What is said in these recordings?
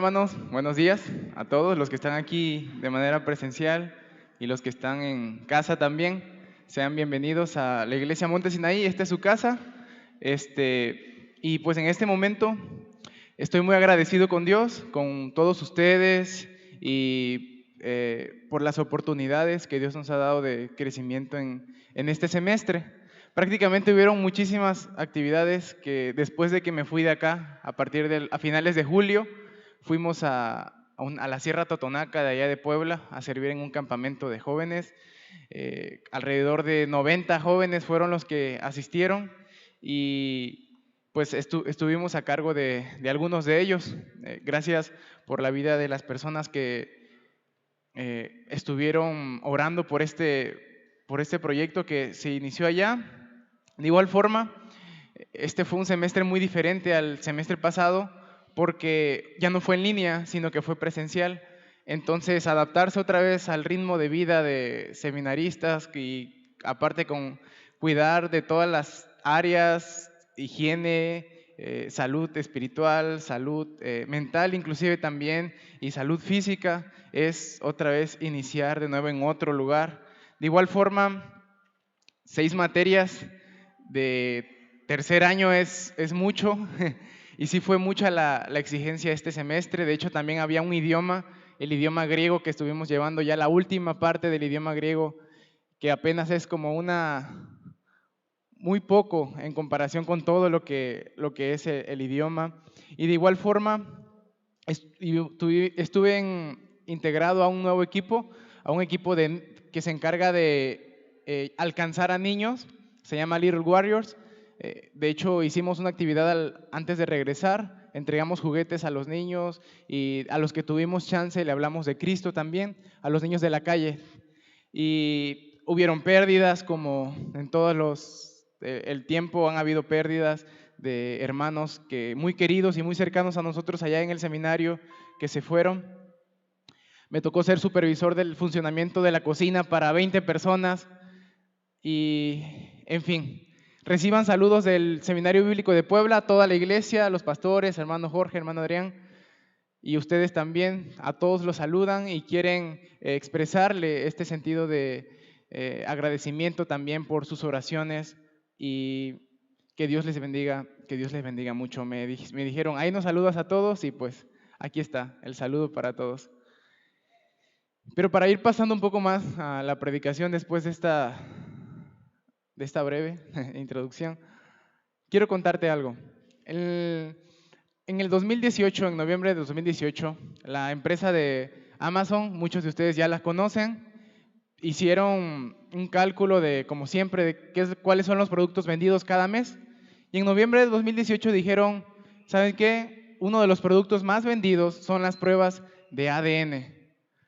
hermanos? Buenos días a todos los que están aquí de manera presencial y los que están en casa también. Sean bienvenidos a la Iglesia Monte Sinaí. Esta es su casa. Y pues en este momento estoy muy agradecido con Dios, con todos ustedes y por las oportunidades que Dios nos ha dado de crecimiento en este semestre. Prácticamente hubieron muchísimas actividades que después de que me fui de acá, a finales de julio, fuimos a la Sierra Totonaca de allá de Puebla a servir en un campamento de jóvenes. Alrededor de 90 jóvenes fueron los que asistieron y pues estuvimos a cargo de algunos de ellos. Gracias por la vida de las personas que estuvieron orando por este proyecto que se inició allá. De igual forma, este fue un semestre muy diferente al semestre pasado porque ya no fue en línea, sino que fue presencial. Entonces, adaptarse otra vez al ritmo de vida de seminaristas y aparte con cuidar de todas las áreas, higiene, salud espiritual, salud mental inclusive también y salud física, es otra vez iniciar de nuevo en otro lugar. De igual forma, 6 materias de tercer año es mucho y sí fue mucha la exigencia este semestre. De hecho, también había un idioma, el idioma griego, que estuvimos llevando ya la última parte del idioma griego, que apenas es como muy poco en comparación con todo lo que es el idioma. Y de igual forma, estuve integrado a un nuevo equipo, a un equipo que se encarga de alcanzar a niños, se llama Little Warriors. De hecho, hicimos una actividad antes de regresar, entregamos juguetes a los niños y a los que tuvimos chance le hablamos de Cristo también, a los niños de la calle. Y hubieron pérdidas, como en el tiempo han habido pérdidas de hermanos que muy queridos y muy cercanos a nosotros allá en el seminario que se fueron. Me tocó ser supervisor del funcionamiento de la cocina para 20 personas y, en fin, reciban saludos del Seminario Bíblico de Puebla, a toda la iglesia, a los pastores, hermano Jorge, hermano Adrián, y ustedes también, a todos los saludan y quieren expresarle este sentido de agradecimiento también por sus oraciones y que Dios les bendiga mucho. Me dijeron, ahí nos saludas a todos y pues aquí está el saludo para todos. Pero para ir pasando un poco más a la predicación después de esta breve introducción, quiero contarte algo. En el 2018, en noviembre de 2018, la empresa de Amazon, muchos de ustedes ya la conocen, hicieron un cálculo de, como siempre, de cuáles son los productos vendidos cada mes. Y en noviembre de 2018 dijeron, ¿saben qué? Uno de los productos más vendidos son las pruebas de ADN.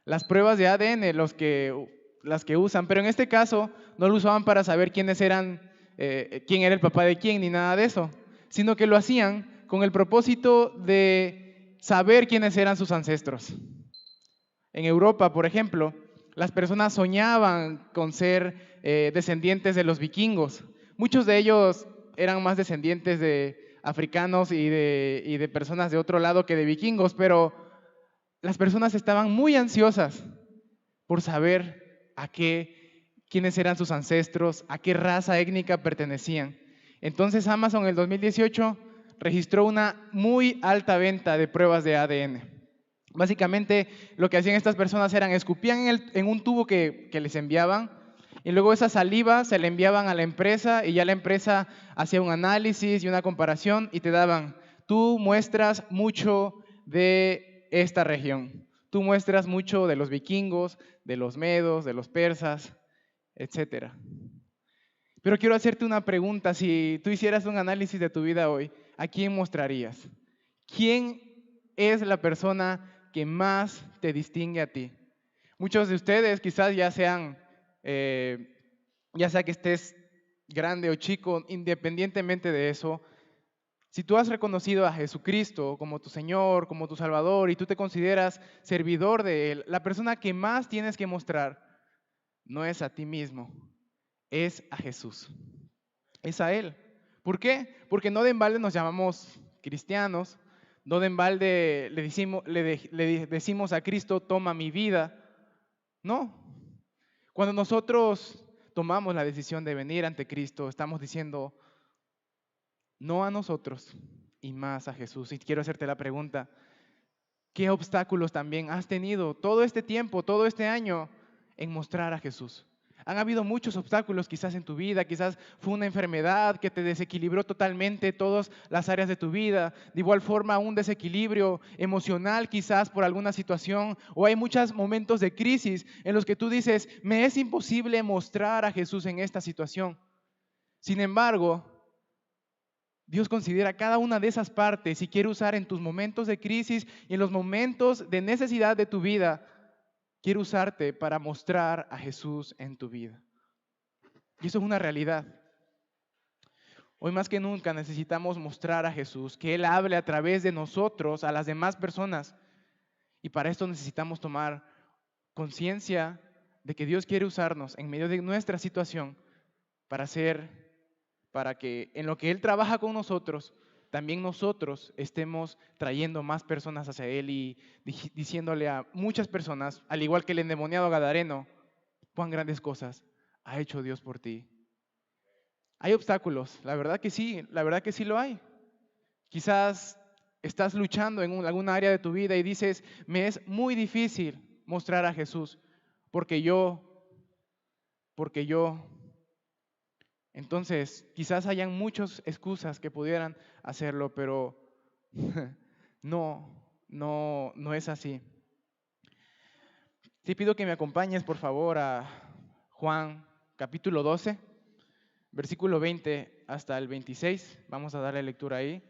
Las pruebas de ADN, las que usan, pero en este caso no lo usaban para saber quién era el papá de quién, ni nada de eso, sino que lo hacían con el propósito de saber quiénes eran sus ancestros. En Europa, por ejemplo, las personas soñaban con ser descendientes de los vikingos. Muchos de ellos eran más descendientes de africanos y de personas de otro lado que de vikingos, pero las personas estaban muy ansiosas por saber quiénes eran sus ancestros, a qué raza étnica pertenecían. Entonces Amazon en el 2018 registró una muy alta venta de pruebas de ADN. Básicamente lo que hacían estas personas eran escupían en un tubo que les enviaban y luego esa saliva se le enviaban a la empresa y ya la empresa hacía un análisis y una comparación y te daban, tú muestras mucho de esta región, tú muestras mucho de los vikingos, de los medos, de los persas, etc. Pero quiero hacerte una pregunta, si tú hicieras un análisis de tu vida hoy, ¿a quién mostrarías? ¿Quién es la persona que más te distingue a ti? Muchos de ustedes quizás ya sea que estés grande o chico, independientemente de eso, si tú has reconocido a Jesucristo como tu Señor, como tu Salvador, y tú te consideras servidor de Él, la persona que más tienes que mostrar no es a ti mismo, es a Jesús, es a Él. ¿Por qué? Porque no de embalde nos llamamos cristianos, No de en balde le decimos a Cristo, toma mi vida. No. Cuando nosotros tomamos la decisión de venir ante Cristo, estamos diciendo no a nosotros y más a Jesús. Y quiero hacerte la pregunta, ¿qué obstáculos también has tenido todo este tiempo, todo este año en mostrar a Jesús? Han habido muchos obstáculos quizás en tu vida, quizás fue una enfermedad que te desequilibró totalmente todas las áreas de tu vida, de igual forma un desequilibrio emocional quizás por alguna situación, o hay muchos momentos de crisis en los que tú dices, me es imposible mostrar a Jesús en esta situación. Sin embargo, Dios considera cada una de esas partes y quiere usar en tus momentos de crisis y en los momentos de necesidad de tu vida, quiere usarte para mostrar a Jesús en tu vida. Y eso es una realidad. Hoy más que nunca necesitamos mostrar a Jesús, que Él hable a través de nosotros a las demás personas. Y para esto necesitamos tomar conciencia de que Dios quiere usarnos en medio de nuestra situación para que en lo que Él trabaja con nosotros, también nosotros estemos trayendo más personas hacia Él y diciéndole a muchas personas, al igual que el endemoniado gadareno, cuán grandes cosas ha hecho Dios por ti. Hay obstáculos, la verdad que sí lo hay. Quizás estás luchando en alguna área de tu vida y dices, me es muy difícil mostrar a Jesús porque yo. Entonces, quizás hayan muchas excusas que pudieran hacerlo, pero no es así. Te pido que me acompañes, por favor, a Juan capítulo 12, versículo 20 hasta el 26. Vamos a darle lectura ahí.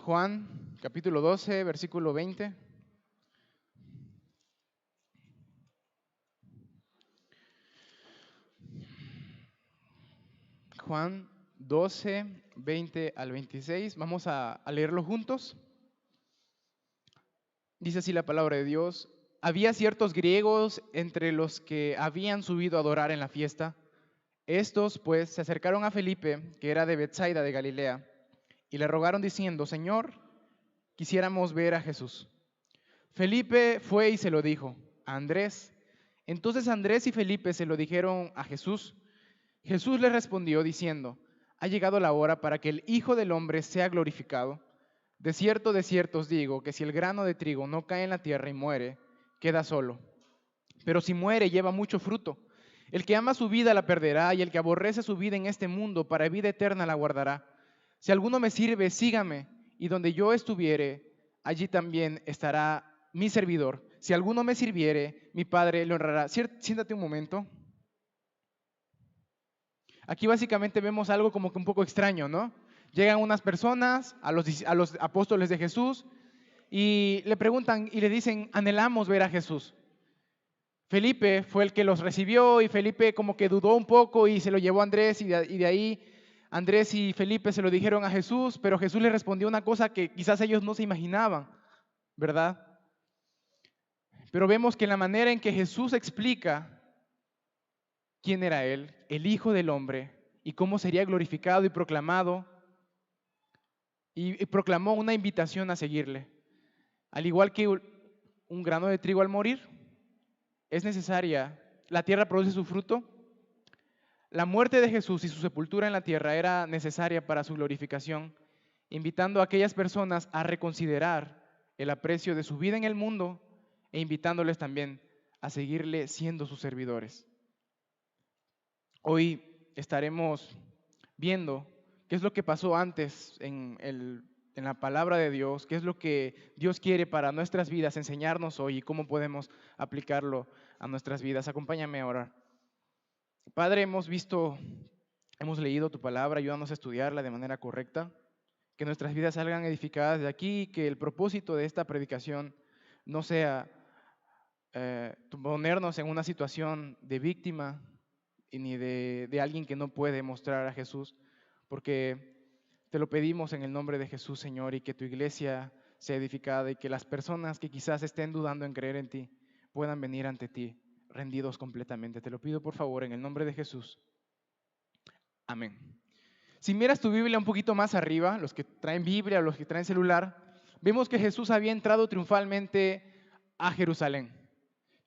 Juan capítulo 12, versículo 20. Juan 12, 20 al 26. Vamos a leerlo juntos. Dice así la palabra de Dios. Había ciertos griegos entre los que habían subido a adorar en la fiesta. Estos, pues, se acercaron a Felipe, que era de Bethsaida de Galilea, y le rogaron diciendo, Señor, quisiéramos ver a Jesús. Felipe fue y se lo dijo a Andrés. Entonces Andrés y Felipe se lo dijeron a Jesús. Jesús les respondió diciendo, ha llegado la hora para que el Hijo del Hombre sea glorificado. De cierto os digo que si el grano de trigo no cae en la tierra y muere, queda solo. Pero si muere, lleva mucho fruto. El que ama su vida la perderá, y el que aborrece su vida en este mundo, para vida eterna la guardará. Si alguno me sirve, sígame, y donde yo estuviere, allí también estará mi servidor. Si alguno me sirviere, mi Padre le honrará. Siéntate un momento. Aquí básicamente vemos algo como que un poco extraño, ¿no? Llegan unas personas a los apóstoles de Jesús y le preguntan y le dicen, anhelamos ver a Jesús. Felipe fue el que los recibió y Felipe como que dudó un poco y se lo llevó a Andrés y de ahí Andrés y Felipe se lo dijeron a Jesús, pero Jesús les respondió una cosa que quizás ellos no se imaginaban, ¿verdad? Pero vemos que la manera en que Jesús explica quién era Él, el Hijo del Hombre, y cómo sería glorificado y proclamado, y proclamó una invitación a seguirle. Al igual que un grano de trigo al morir, es necesaria, la tierra produce su fruto. La muerte de Jesús y su sepultura en la tierra era necesaria para su glorificación, invitando a aquellas personas a reconsiderar el aprecio de su vida en el mundo e invitándoles también a seguirle siendo sus servidores. Hoy estaremos viendo qué es lo que pasó antes en la palabra de Dios, qué es lo que Dios quiere para nuestras vidas, enseñarnos hoy y cómo podemos aplicarlo a nuestras vidas. Acompáñame a orar. Padre, hemos leído tu palabra, ayúdanos a estudiarla de manera correcta, que nuestras vidas salgan edificadas de aquí, que el propósito de esta predicación no sea ponernos en una situación de víctima y ni de alguien que no puede mostrar a Jesús, porque Te lo pedimos en el nombre de Jesús, Señor, y que tu iglesia sea edificada y que las personas que quizás estén dudando en creer en ti puedan venir ante ti rendidos completamente. Te lo pido por favor en el nombre de Jesús. Amén. Si miras tu Biblia un poquito más arriba, los que traen Biblia, los que traen celular, vemos que Jesús había entrado triunfalmente a Jerusalén.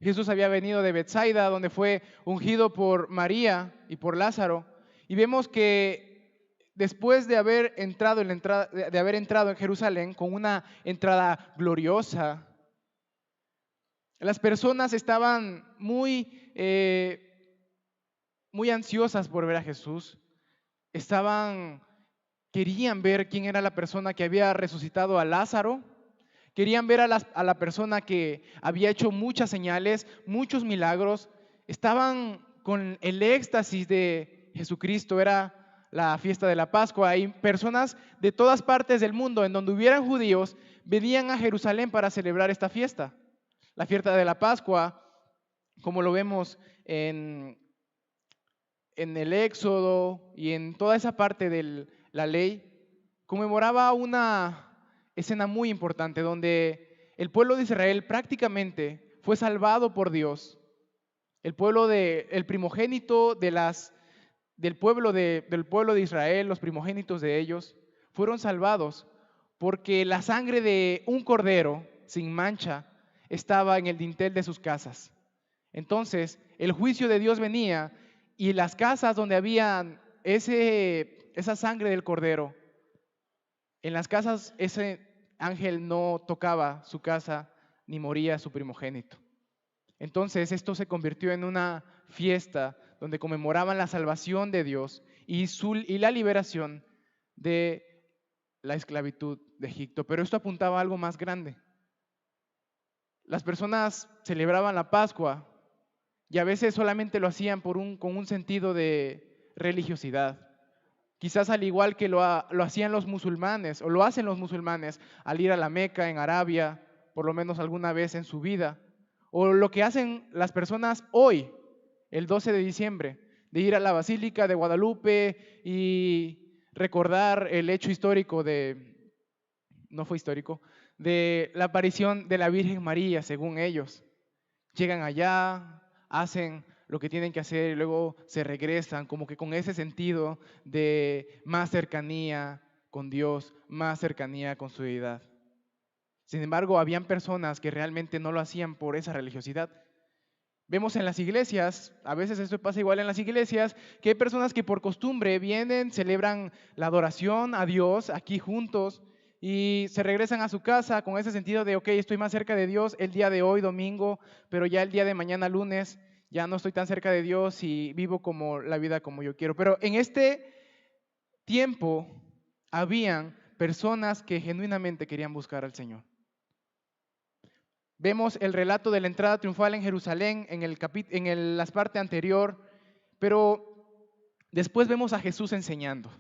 Jesús había venido de Betsaida, donde fue ungido por María y por Lázaro, y vemos que después de haber entrado en Jerusalén con una entrada gloriosa, las personas estaban muy ansiosas por ver a Jesús. Querían ver quién era la persona que había resucitado a Lázaro. Querían ver a la persona que había hecho muchas señales, muchos milagros. Estaban con el éxtasis de Jesucristo. Era la fiesta de la Pascua. Hay personas de todas partes del mundo en donde hubieran judíos, venían a Jerusalén para celebrar esta fiesta. La fiesta de la Pascua, como lo vemos en el Éxodo y en toda esa parte de la ley, conmemoraba una escena muy importante donde el pueblo de Israel prácticamente fue salvado por Dios. El primogénito del pueblo de Israel, los primogénitos de ellos, fueron salvados porque la sangre de un cordero sin mancha estaba en el dintel de sus casas. Entonces, el juicio de Dios venía y las casas donde había esa sangre del cordero, en las casas ese ángel no tocaba su casa ni moría su primogénito. Entonces, esto se convirtió en una fiesta donde conmemoraban la salvación de Dios y la liberación de la esclavitud de Egipto. Pero esto apuntaba a algo más grande. Las personas celebraban la Pascua y a veces solamente lo hacían con un sentido de religiosidad. Quizás al igual que lo hacían los musulmanes o lo hacen los musulmanes al ir a la Meca en Arabia, por lo menos alguna vez en su vida. O lo que hacen las personas hoy, el 12 de diciembre, de ir a la Basílica de Guadalupe y recordar el hecho histórico no fue histórico, de la aparición de la Virgen María, según ellos. Llegan allá, hacen lo que tienen que hacer y luego se regresan, como que con ese sentido de más cercanía con Dios, más cercanía con su deidad. Sin embargo, habían personas que realmente no lo hacían por esa religiosidad. Vemos en las iglesias, a veces esto pasa igual en las iglesias, que hay personas que por costumbre vienen, celebran la adoración a Dios aquí juntos y se regresan a su casa con ese sentido de, ok, estoy más cerca de Dios el día de hoy, domingo, pero ya el día de mañana, lunes, ya no estoy tan cerca de Dios y vivo la vida como yo quiero. Pero en este tiempo habían personas que genuinamente querían buscar al Señor. Vemos el relato de la entrada triunfal en Jerusalén en la parte anterior, pero después vemos a Jesús enseñando.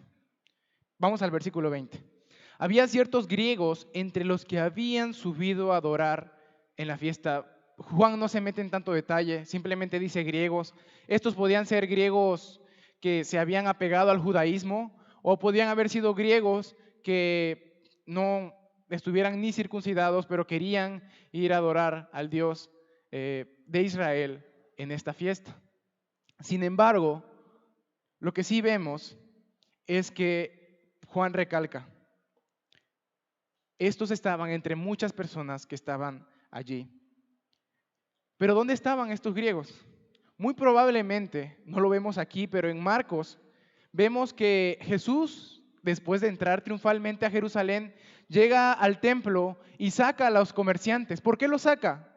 Vamos al versículo 20. Había ciertos griegos entre los que habían subido a adorar en la fiesta. Juan no se mete en tanto detalle, simplemente dice griegos. Estos podían ser griegos que se habían apegado al judaísmo o podían haber sido griegos que no estuvieran ni circuncidados, pero querían ir a adorar al Dios de Israel en esta fiesta. Sin embargo, lo que sí vemos es que Juan recalca, estos estaban entre muchas personas que estaban allí. Pero ¿dónde estaban estos griegos? Muy probablemente, no lo vemos aquí, pero en Marcos vemos que Jesús, después de entrar triunfalmente a Jerusalén, llega al templo y saca a los comerciantes. ¿Por qué los saca?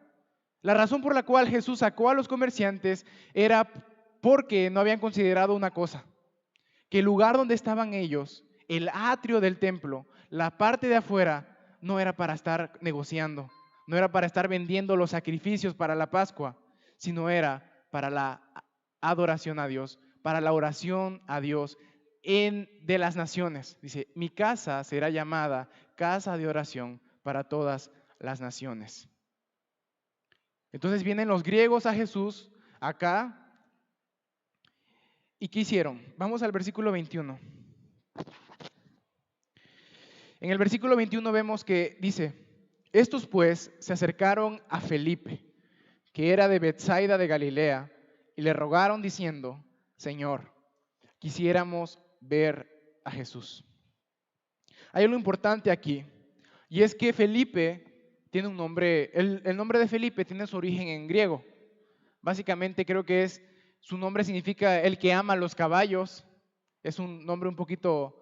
La razón por la cual Jesús sacó a los comerciantes era porque no habían considerado una cosa, que el lugar donde estaban ellos, el atrio del templo, la parte de afuera, no era para estar negociando, no era para estar vendiendo los sacrificios para la Pascua, sino era para la adoración a Dios, para la oración a Dios de las naciones. Dice, mi casa será llamada casa de oración para todas las naciones. Entonces vienen los griegos a Jesús acá. ¿Y qué hicieron? Vamos al versículo 21. En el versículo 21 vemos que dice, estos pues se acercaron a Felipe, que era de Betsaida de Galilea, y le rogaron diciendo, Señor, quisiéramos ver a Jesús. Hay algo importante aquí, y es que Felipe tiene un nombre, el nombre de Felipe tiene su origen en griego. Básicamente creo que su nombre significa el que ama los caballos. Es un nombre un poquito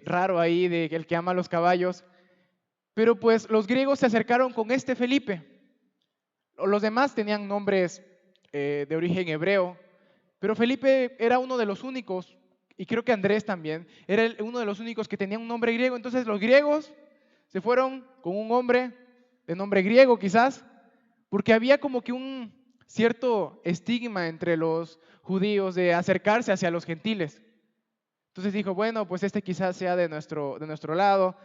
raro ahí, de el que ama los caballos. Pero pues los griegos se acercaron con este Felipe. Los demás tenían nombres de origen hebreo, pero Felipe era uno de los únicos, y creo que Andrés también, era uno de los únicos que tenía un nombre griego. Entonces los griegos se fueron con un hombre de nombre griego quizás, porque había como que un cierto estigma entre los judíos de acercarse hacia los gentiles. Entonces dijo, bueno, pues este quizás sea de nuestro lado.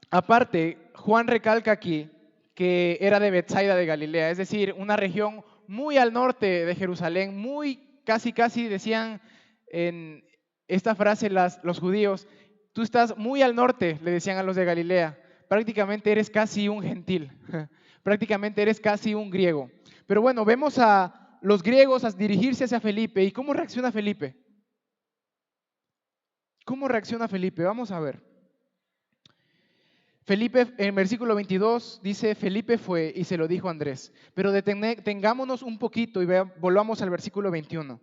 Aparte, Juan recalca aquí que era de Betsaida de Galilea, es decir, una región muy al norte de Jerusalén, muy casi decían en esta frase los judíos, tú estás muy al norte, le decían a los de Galilea, prácticamente eres casi un gentil, prácticamente eres casi un griego. Pero bueno, vemos a los griegos a dirigirse hacia Felipe. ¿Y cómo reacciona Felipe? ¿Cómo reacciona Felipe? Vamos a ver. Felipe, en versículo 22, dice, Felipe fue y se lo dijo a Andrés. Pero detengámonos un poquito y volvamos al versículo 21.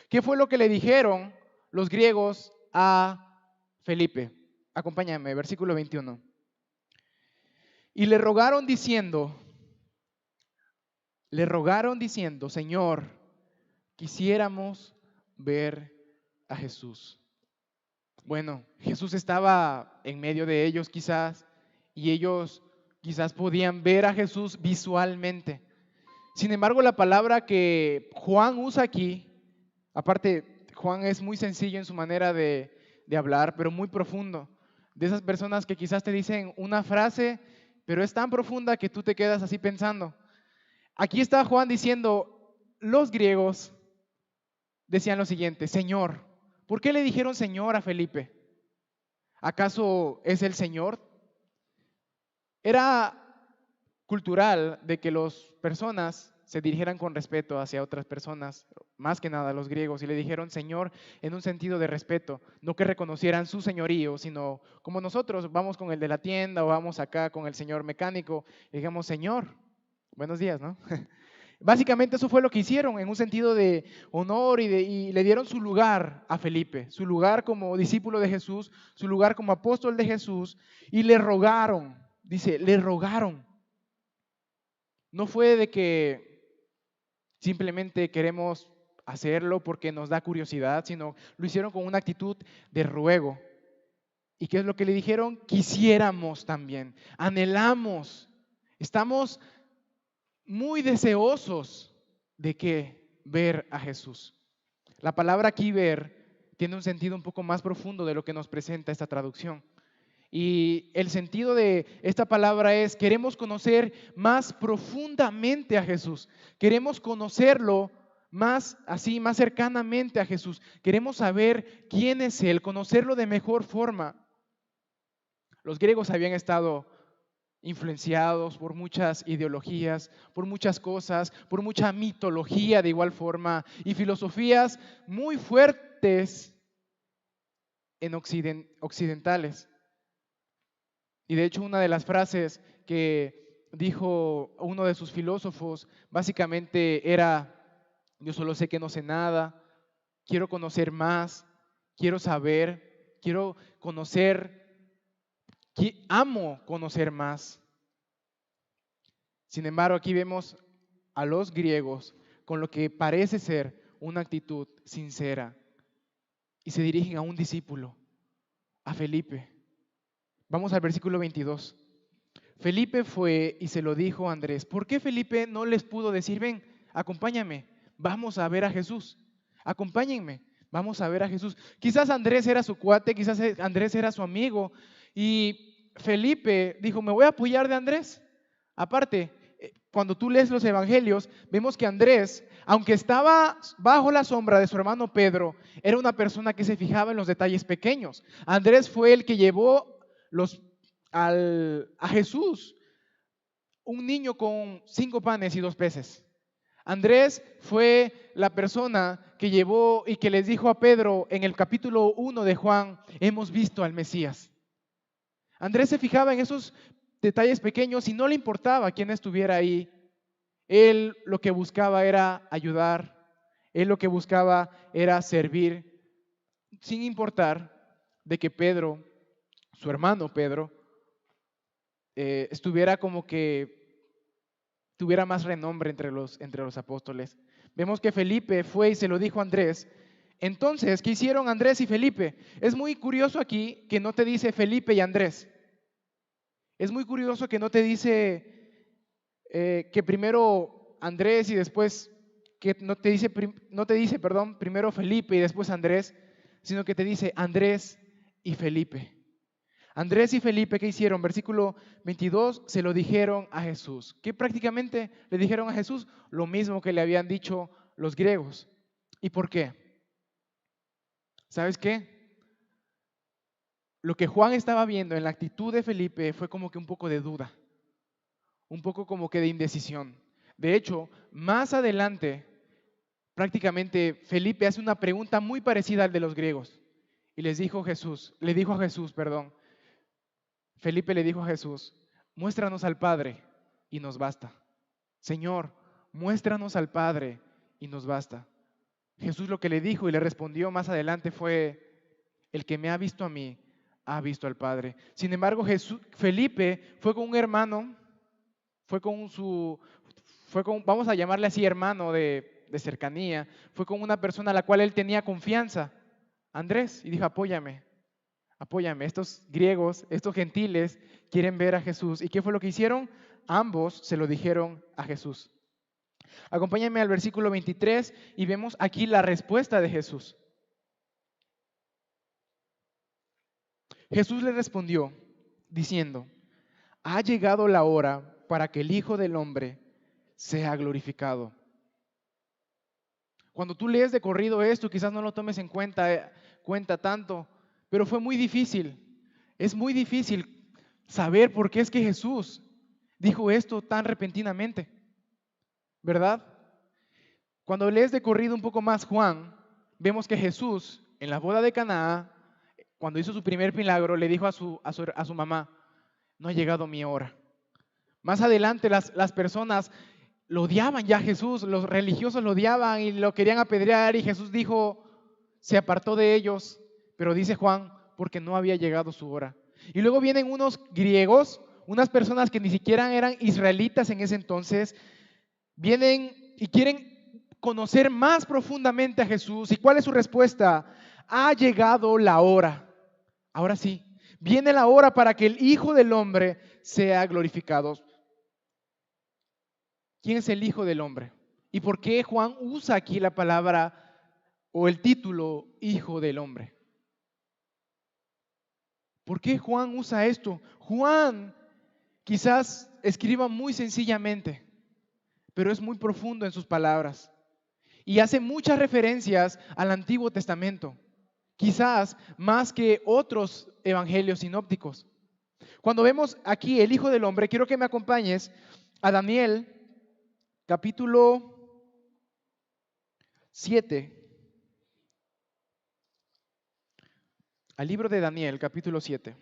¿Qué fue lo que le dijeron los griegos a Felipe? Acompáñame, versículo 21. Y le rogaron diciendo, Señor, quisiéramos ver a Jesús. Bueno, Jesús estaba en medio de ellos quizás, y ellos quizás podían ver a Jesús visualmente. Sin embargo, la palabra que Juan usa aquí, aparte, Juan es muy sencillo en su manera de hablar, pero muy profundo. De esas personas que quizás te dicen una frase, pero es tan profunda que tú te quedas así pensando. Aquí está Juan diciendo, los griegos decían lo siguiente, Señor. ¿Por qué le dijeron Señor a Felipe? ¿Acaso es el Señor? Era cultural de que las personas se dirigieran con respeto hacia otras personas, más que nada los griegos, y le dijeron Señor en un sentido de respeto, no que reconocieran su señorío, sino como nosotros vamos con el de la tienda o vamos acá con el señor mecánico, y digamos Señor, buenos días, ¿no? Básicamente eso fue lo que hicieron en un sentido de honor y le dieron su lugar a Felipe, su lugar como discípulo de Jesús, su lugar como apóstol de Jesús, y le rogaron, dice, le rogaron. No fue de que simplemente queremos hacerlo porque nos da curiosidad, sino lo hicieron con una actitud de ruego. ¿Y qué es lo que le dijeron? Quisiéramos también, anhelamos, estamos muy deseosos de que ver a Jesús. La palabra aquí ver tiene un sentido un poco más profundo de lo que nos presenta esta traducción. Y el sentido de esta palabra es, queremos conocer más profundamente a Jesús. Queremos conocerlo más cercanamente a Jesús. Queremos saber quién es Él, conocerlo de mejor forma. Los griegos habían estado influenciados por muchas ideologías, por muchas cosas, por mucha mitología de igual forma y filosofías muy fuertes en occidentales. Y de hecho una de las frases que dijo uno de sus filósofos básicamente era, yo solo sé que no sé nada, quiero conocer más, quiero saber, quiero conocer, amo conocer más. Sin embargo, aquí vemos a los griegos con lo que parece ser una actitud sincera y se dirigen a un discípulo, a Felipe. Vamos al versículo 22. Felipe fue y se lo dijo a Andrés. ¿Por qué Felipe no les pudo decir, ven, acompáñame, vamos a ver a Jesús? Acompáñenme, vamos a ver a Jesús. Quizás Andrés era su cuate, quizás Andrés era su amigo. Y Felipe dijo, me voy a apoyar de Andrés. Aparte, cuando tú lees los evangelios, vemos que Andrés, aunque estaba bajo la sombra de su hermano Pedro, era una persona que se fijaba en los detalles pequeños. Andrés fue el que llevó a Jesús un niño con 5 panes y 2 peces. Andrés fue la persona que llevó y que les dijo a Pedro en el capítulo 1 de Juan, hemos visto al Mesías. Andrés se fijaba en esos detalles pequeños y no le importaba quién estuviera ahí. Él lo que buscaba era ayudar, él lo que buscaba era servir, sin importar de que Pedro, su hermano Pedro, estuviera como que tuviera más renombre entre los apóstoles. Vemos que Felipe fue y se lo dijo a Andrés. Entonces, ¿qué hicieron Andrés y Felipe? Es muy curioso aquí que no te dice Felipe y Andrés. Es muy curioso que no te dice que primero Andrés y después, que no te dice, primero Felipe y después Andrés, sino que te dice Andrés y Felipe. Andrés y Felipe, ¿qué hicieron? Versículo 22, se lo dijeron a Jesús. ¿Qué prácticamente le dijeron a Jesús? Lo mismo que le habían dicho los griegos. ¿Y por qué? ¿Sabes qué? Lo que Juan estaba viendo en la actitud de Felipe fue como que un poco de duda, un poco como que de indecisión. De hecho, más adelante, prácticamente Felipe hace una pregunta muy parecida al de los griegos. Y le dijo a Jesús, Felipe le dijo a Jesús, muéstranos al Padre y nos basta. Señor, muéstranos al Padre y nos basta. Jesús lo que le dijo y le respondió más adelante fue, el que me ha visto a mí, ha visto al Padre. Sin embargo, Felipe fue con un hermano, vamos a llamarle así hermano de cercanía, fue con una persona a la cual él tenía confianza, Andrés, y dijo, apóyame, estos griegos, estos gentiles quieren ver a Jesús. ¿Y qué fue lo que hicieron? Ambos se lo dijeron a Jesús. Acompáñame al versículo 23 y vemos aquí la respuesta de Jesús. Jesús le respondió diciendo, ha llegado la hora para que el Hijo del Hombre sea glorificado. Cuando tú lees de corrido esto, quizás no lo tomes en cuenta tanto, pero fue muy difícil. Es muy difícil saber por qué es que Jesús dijo esto tan repentinamente, ¿verdad? Cuando lees de corrido un poco más Juan, vemos que Jesús en la boda de Caná, cuando hizo su primer milagro, le dijo a su mamá, no ha llegado mi hora. Más adelante las personas lo odiaban ya a Jesús, los religiosos lo odiaban y lo querían apedrear y Jesús dijo, se apartó de ellos, pero dice Juan, porque no había llegado su hora. Y luego vienen unos griegos, unas personas que ni siquiera eran israelitas en ese entonces, vienen y quieren conocer más profundamente a Jesús. ¿Y cuál es su respuesta? Ha llegado la hora. Ahora sí, viene la hora para que el Hijo del Hombre sea glorificado. ¿Quién es el Hijo del Hombre? ¿Y por qué Juan usa aquí la palabra o el título Hijo del Hombre? ¿Por qué Juan usa esto? Juan quizás escriba muy sencillamente, pero es muy profundo en sus palabras y hace muchas referencias al Antiguo Testamento, quizás más que otros evangelios sinópticos. Cuando vemos aquí el Hijo del Hombre, quiero que me acompañes a Daniel, capítulo 7. Al libro de Daniel, capítulo 7.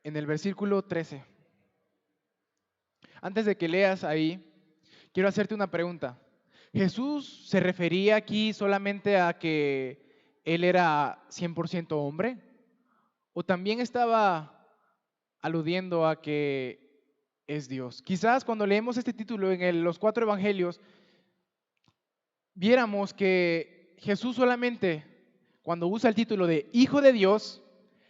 En el versículo 13. Antes de que leas ahí, quiero hacerte una pregunta. ¿Jesús se refería aquí solamente a que Él era 100% hombre? ¿O también estaba aludiendo a que es Dios? Quizás cuando leemos este título en los 4 evangelios, viéramos que Jesús solamente, cuando usa el título de Hijo de Dios,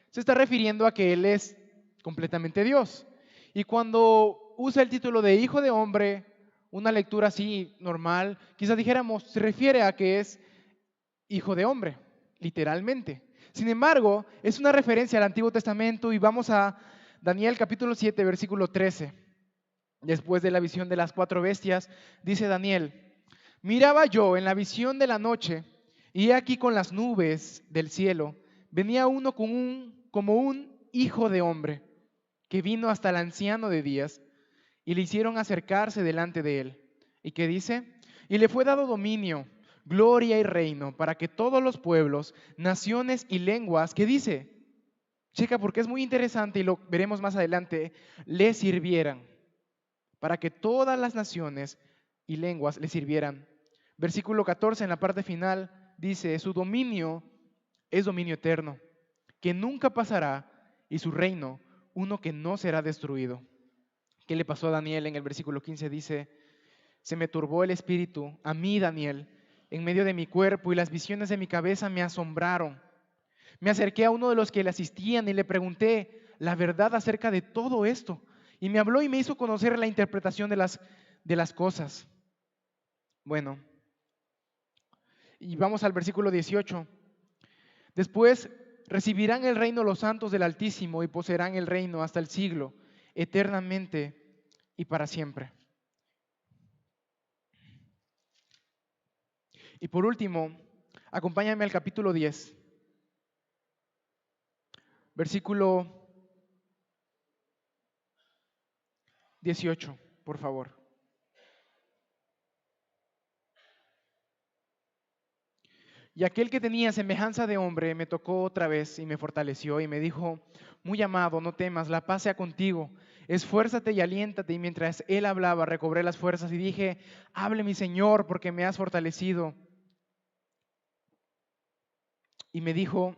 se está refiriendo a que Él es completamente Dios. Y cuando usa el título de Hijo de Hombre, una lectura así normal, quizás dijéramos, se refiere a que es Hijo de Hombre, literalmente. Sin embargo, es una referencia al Antiguo Testamento y vamos a Daniel capítulo 7, versículo 13. Después de la visión de las 4 bestias, dice Daniel, Miraba yo en la visión de la noche, y he aquí con las nubes del cielo venía uno como un hijo de hombre, que vino hasta el anciano de días, y le hicieron acercarse delante de él. ¿Y qué dice? Y le fue dado dominio, gloria y reino, para que todos los pueblos, naciones y lenguas, ¿qué dice? Checa, porque es muy interesante y lo veremos más adelante, le sirvieran, para que todas las naciones y lenguas le sirvieran. Versículo 14 en la parte final dice, su dominio es dominio eterno, que nunca pasará, y su reino, uno que no será destruido. ¿Qué le pasó a Daniel? En el versículo 15 dice, se me turbó el espíritu, a mí Daniel, en medio de mi cuerpo, y las visiones de mi cabeza me asombraron. Me acerqué a uno de los que le asistían y le pregunté la verdad acerca de todo esto. Y me habló y me hizo conocer la interpretación de las cosas. Bueno, y vamos al versículo 18. Después recibirán el reino los santos del Altísimo y poseerán el reino hasta el siglo, eternamente y para siempre. Y por último, acompáñame al capítulo 10, versículo 18, por favor. Y aquel que tenía semejanza de hombre me tocó otra vez y me fortaleció y me dijo, muy amado, no temas, la paz sea contigo, esfuérzate y aliéntate. Y mientras él hablaba, recobré las fuerzas y dije, hable mi Señor, porque me has fortalecido. Y me dijo,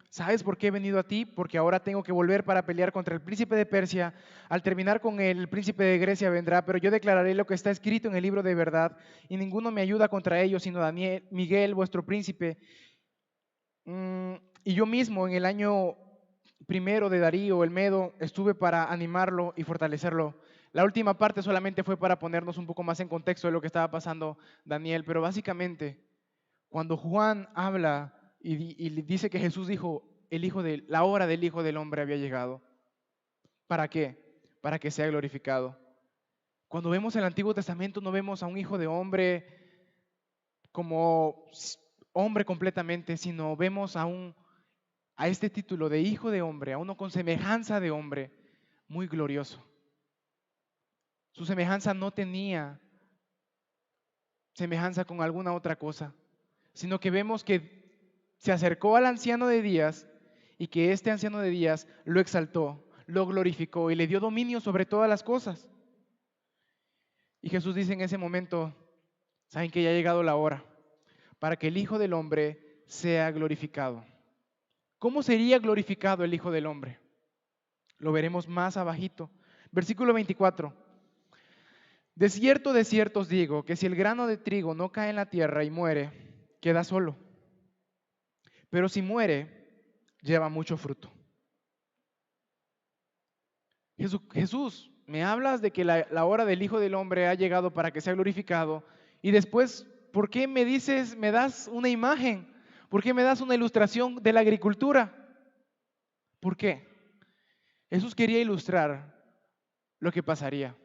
¿sabes por qué he venido a ti? Porque ahora tengo que volver para pelear contra el príncipe de Persia. Al terminar con él, el príncipe de Grecia vendrá, pero yo declararé lo que está escrito en el libro de verdad, y ninguno me ayuda contra ellos, sino Daniel, Miguel, vuestro príncipe. Y yo mismo en el año primero de Darío, el Medo, estuve para animarlo y fortalecerlo. La última parte solamente fue para ponernos un poco más en contexto de lo que estaba pasando Daniel, pero básicamente cuando Juan habla y dice que Jesús dijo, la hora del Hijo del Hombre había llegado. ¿Para qué? Para que sea glorificado. Cuando vemos el Antiguo Testamento no vemos a un hijo de hombre como hombre completamente, sino vemos a este título de hijo de hombre, a uno con semejanza de hombre, muy glorioso. Su semejanza no tenía semejanza con alguna otra cosa, sino que vemos que se acercó al anciano de días y que este anciano de días lo exaltó, lo glorificó y le dio dominio sobre todas las cosas. Y Jesús dice en ese momento, saben que ya ha llegado la hora para que el Hijo del Hombre sea glorificado. ¿Cómo sería glorificado el Hijo del Hombre? Lo veremos más abajito. Versículo 24. De cierto os digo que si el grano de trigo no cae en la tierra y muere, queda solo. Pero si muere, lleva mucho fruto. Jesús, me hablas de que la hora del Hijo del Hombre ha llegado para que sea glorificado, y después, ¿por qué me dices, me das una imagen? ¿Por qué me das una ilustración de la agricultura? ¿Por qué? Jesús quería ilustrar lo que pasaría.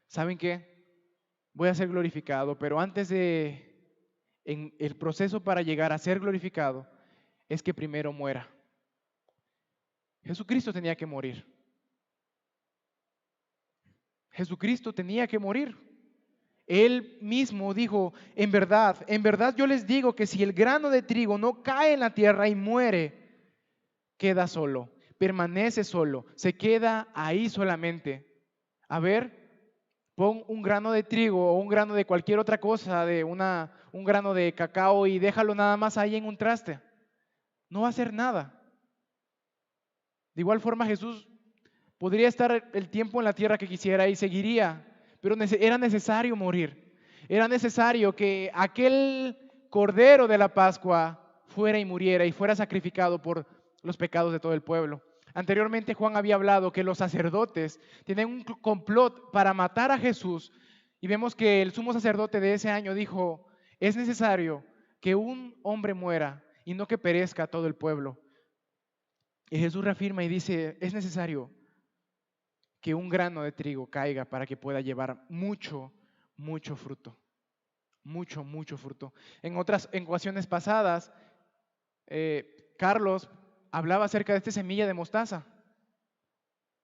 ¿Saben qué? Voy a ser glorificado, pero en el proceso para llegar a ser glorificado, es que primero muera. Jesucristo tenía que morir. Jesucristo tenía que morir. Él mismo dijo, en verdad yo les digo que si el grano de trigo no cae en la tierra y muere, queda solo, permanece solo, se queda ahí solamente. A ver, pon un grano de trigo o un grano de cualquier otra cosa, un grano de cacao y déjalo nada más ahí en un traste. No va a hacer nada. De igual forma Jesús podría estar el tiempo en la tierra que quisiera y seguiría, pero era necesario morir. Era necesario que aquel cordero de la Pascua fuera y muriera y fuera sacrificado por los pecados de todo el pueblo. Anteriormente Juan había hablado que los sacerdotes tienen un complot para matar a Jesús y vemos que el sumo sacerdote de ese año dijo, es necesario que un hombre muera y no que perezca todo el pueblo. Y Jesús reafirma y dice, es necesario que un grano de trigo caiga para que pueda llevar mucho, mucho fruto. mucho, mucho fruto. En otras en ocasiones pasadas, Carlos hablaba acerca de esta semilla de mostaza,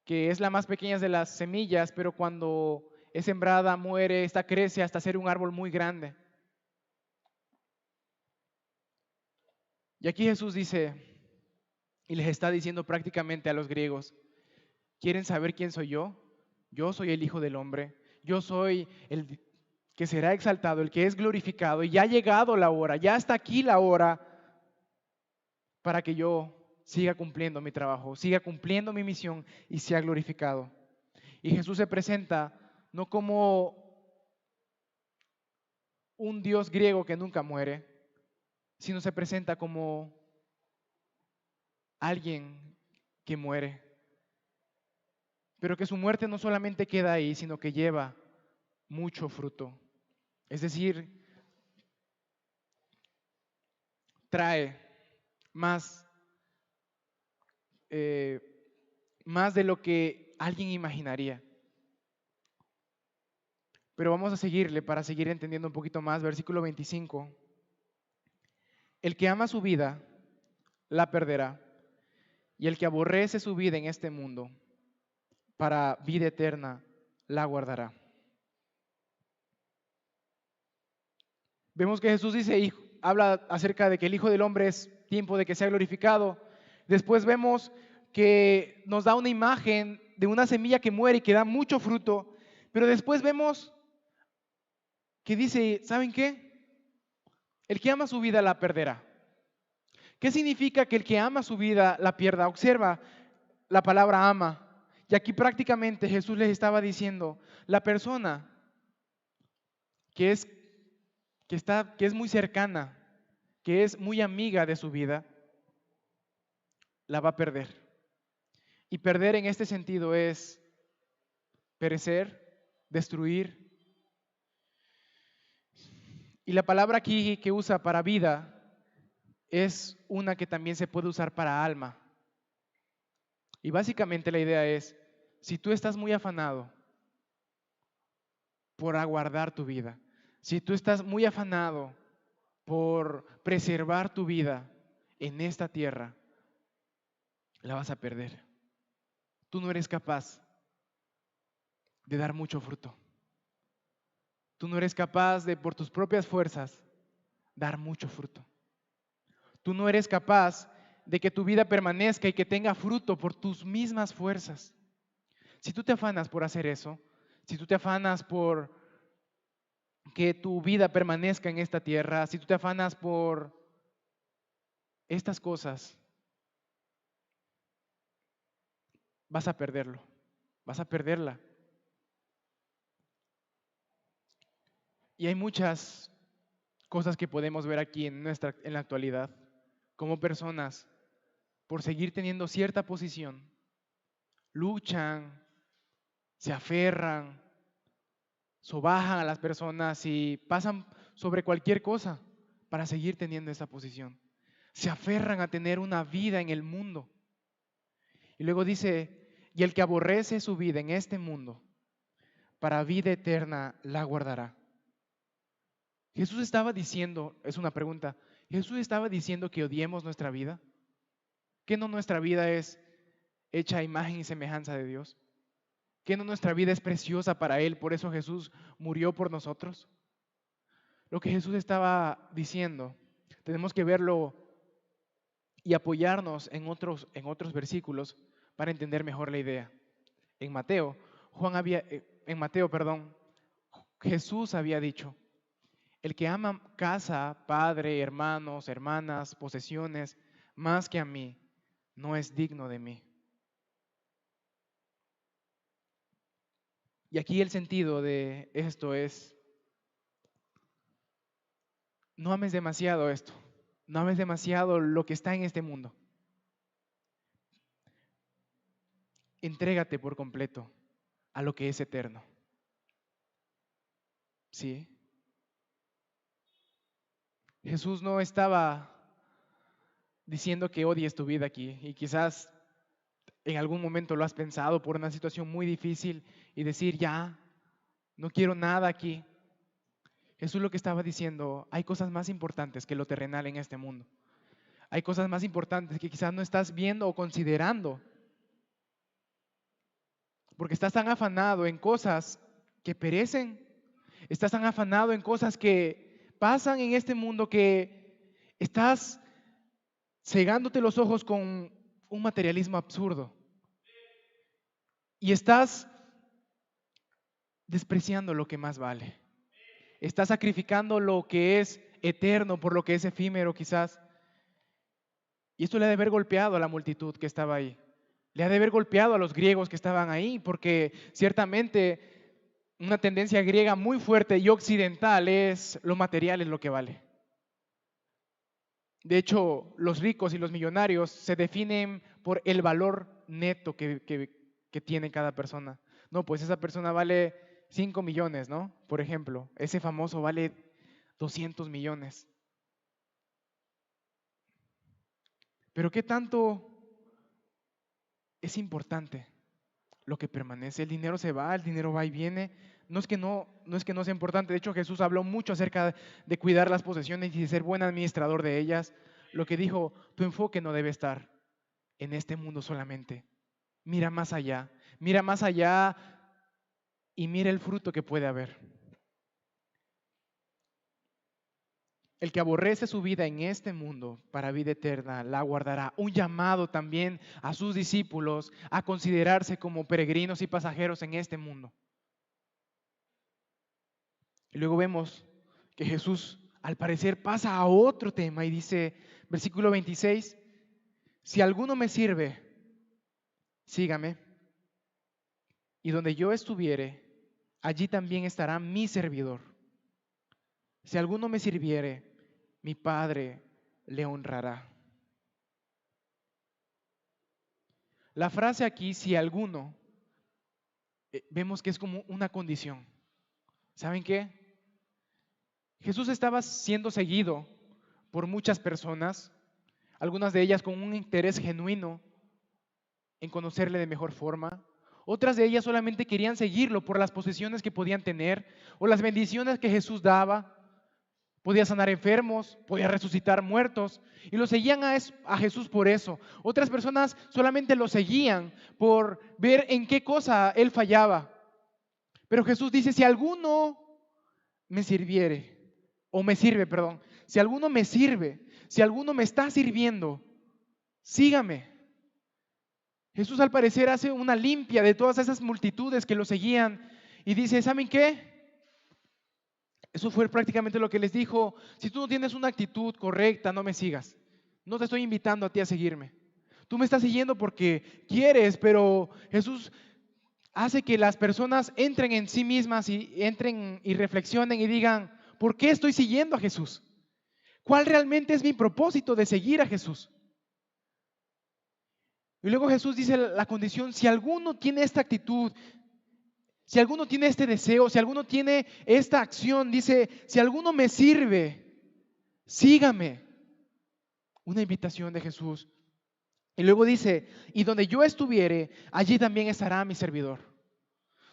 que es la más pequeña de las semillas, pero cuando es sembrada, muere, esta crece hasta ser un árbol muy grande. Y aquí Jesús dice, y les está diciendo prácticamente a los griegos, ¿quieren saber quién soy yo? Yo soy el Hijo del Hombre, yo soy el que será exaltado, el que es glorificado, y ya ha llegado la hora, ya está aquí la hora para que yo siga cumpliendo mi trabajo, siga cumpliendo mi misión y sea glorificado. Y Jesús se presenta no como un Dios griego que nunca muere, sino se presenta como alguien que muere, pero que su muerte no solamente queda ahí, sino que lleva mucho fruto. Es decir, trae más, eh, más de lo que alguien imaginaría. Pero vamos a seguirle para seguir entendiendo un poquito más. Versículo 25. El que ama su vida, la perderá. Y el que aborrece su vida en este mundo, para vida eterna, la guardará. Vemos que Jesús dice, habla acerca de que el Hijo del Hombre es tiempo de que sea glorificado. Después vemos que nos da una imagen de una semilla que muere y que da mucho fruto. Pero después vemos que dice, ¿saben qué? El que ama su vida la perderá. ¿Qué significa que el que ama su vida la pierda? Observa la palabra ama. Y aquí prácticamente Jesús les estaba diciendo, la persona que es muy cercana, que es muy amiga de su vida, la va a perder. Y perder en este sentido es perecer, destruir. Y la palabra aquí que usa para vida es una que también se puede usar para alma. Y básicamente la idea es, si tú estás muy afanado por aguardar tu vida, si tú estás muy afanado por preservar tu vida en esta tierra, la vas a perder. Tú no eres capaz de dar mucho fruto. Tú no eres capaz de, por tus propias fuerzas, dar mucho fruto. Tú no eres capaz de que tu vida permanezca y que tenga fruto por tus mismas fuerzas. Si tú te afanas por hacer eso, si tú te afanas por que tu vida permanezca en esta tierra, si tú te afanas por estas cosas, vas a perderlo, vas a perderla. Y hay muchas cosas que podemos ver aquí en la actualidad, como personas, por seguir teniendo cierta posición, luchan, se aferran, sobajan a las personas y pasan sobre cualquier cosa para seguir teniendo esa posición. Se aferran a tener una vida en el mundo. Y luego dice, y el que aborrece su vida en este mundo, para vida eterna la guardará. Jesús estaba diciendo, es una pregunta, Jesús estaba diciendo que odiemos nuestra vida. ¿Que no nuestra vida es hecha a imagen y semejanza de Dios? ¿Que no nuestra vida es preciosa para Él? Por eso Jesús murió por nosotros. Lo que Jesús estaba diciendo, tenemos que verlo y apoyarnos en otros versículos para entender mejor la idea. En Mateo, Jesús había dicho, el que ama casa, padre, hermanos, hermanas, posesiones, más que a mí, no es digno de mí. Y aquí el sentido de esto es, no ames demasiado esto, no ames demasiado lo que está en este mundo. Entrégate por completo a lo que es eterno. ¿Sí? Jesús no estaba diciendo que odies tu vida aquí y quizás en algún momento lo has pensado por una situación muy difícil y decir, ya, no quiero nada aquí. Jesús lo que estaba diciendo, hay cosas más importantes que lo terrenal en este mundo. Hay cosas más importantes que quizás no estás viendo o considerando, porque estás tan afanado en cosas que perecen, estás tan afanado en cosas que pasan en este mundo que estás cegándote los ojos con un materialismo absurdo y estás despreciando lo que más vale. Estás sacrificando lo que es eterno por lo que es efímero quizás. Y esto le ha de haber golpeado a la multitud que estaba ahí. Le ha de haber golpeado a los griegos que estaban ahí, porque ciertamente una tendencia griega muy fuerte y occidental es lo material es lo que vale. De hecho, los ricos y los millonarios se definen por el valor neto que tiene cada persona. No, pues esa persona vale 5 millones, ¿no? Por ejemplo, ese famoso vale 200 millones. Pero ¿qué tanto es importante lo que permanece? El dinero se va, el dinero va y viene. No es que no sea importante. De hecho, Jesús habló mucho acerca de cuidar las posesiones y de ser buen administrador de ellas. Lo que dijo, tu enfoque no debe estar en este mundo solamente. Mira más allá y mira el fruto que puede haber. El que aborrece su vida en este mundo para vida eterna la guardará. Un llamado también a sus discípulos a considerarse como peregrinos y pasajeros en este mundo. Y luego vemos que Jesús al parecer pasa a otro tema y dice, versículo 26, si alguno me sirve, sígame, y donde yo estuviere, allí también estará mi servidor. Si alguno me sirviere, mi Padre le honrará. La frase aquí, si alguno, vemos que es como una condición. ¿Saben qué? Jesús estaba siendo seguido por muchas personas, algunas de ellas con un interés genuino en conocerle de mejor forma. Otras de ellas solamente querían seguirlo por las posesiones que podían tener o las bendiciones que Jesús daba. Podía sanar enfermos, podía resucitar muertos y lo seguían a Jesús por eso. Otras personas solamente lo seguían por ver en qué cosa él fallaba. Pero Jesús dice, si alguno me sirviere, o me sirve, perdón, si alguno me sirve, si alguno me está sirviendo, sígame. Jesús al parecer hace una limpia de todas esas multitudes que lo seguían y dice, ¿saben qué? Eso fue prácticamente lo que les dijo, si tú no tienes una actitud correcta, no me sigas. No te estoy invitando a ti a seguirme. Tú me estás siguiendo porque quieres, pero Jesús hace que las personas entren en sí mismas y entren y reflexionen y digan, ¿por qué estoy siguiendo a Jesús? ¿Cuál realmente es mi propósito de seguir a Jesús? Y luego Jesús dice la condición, si alguno tiene esta actitud, si alguno tiene este deseo, si alguno tiene esta acción, dice, si alguno me sirve, sígame. Una invitación de Jesús. Y luego dice, y donde yo estuviere, allí también estará mi servidor.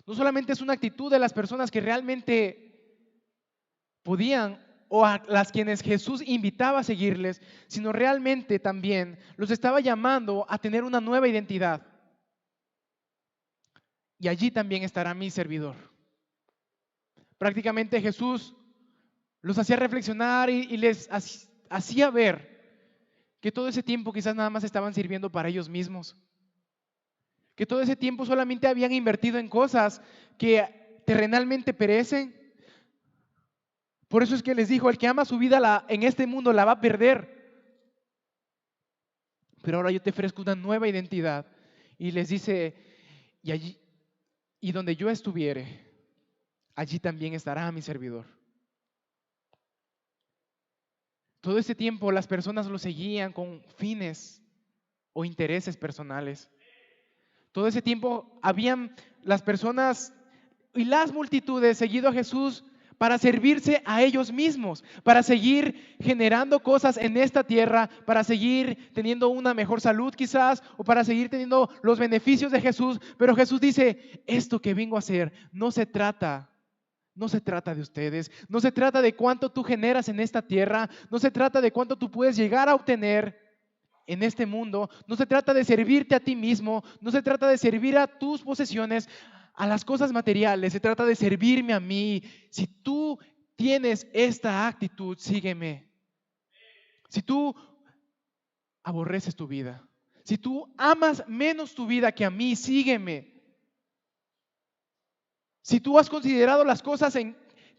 No solamente es una actitud de las personas que realmente podían o a las quienes Jesús invitaba a seguirles, sino realmente también los estaba llamando a tener una nueva identidad. Y allí también estará mi servidor. Prácticamente Jesús los hacía reflexionar y les hacía ver que todo ese tiempo quizás nada más estaban sirviendo para ellos mismos. Que todo ese tiempo solamente habían invertido en cosas que terrenalmente perecen. Por eso es que les dijo, el que ama su vida en este mundo la va a perder. Pero ahora yo te ofrezco una nueva identidad. Y les dice, y donde yo estuviere, allí también estará mi servidor. Todo ese tiempo las personas lo seguían con fines o intereses personales. Todo ese tiempo habían las personas y las multitudes seguido a Jesús para servirse a ellos mismos, para seguir generando cosas en esta tierra, para seguir teniendo una mejor salud quizás, o para seguir teniendo los beneficios de Jesús. Pero Jesús dice, esto que vengo a hacer no se trata No se trata de ustedes, no se trata de cuánto tú generas en esta tierra, no se trata de cuánto tú puedes llegar a obtener en este mundo, no se trata de servirte a ti mismo, no se trata de servir a tus posesiones, a las cosas materiales, se trata de servirme a mí. Si tú tienes esta actitud, sígueme. Si tú aborreces tu vida, si tú amas menos tu vida que a mí, sígueme. Si tú has considerado las cosas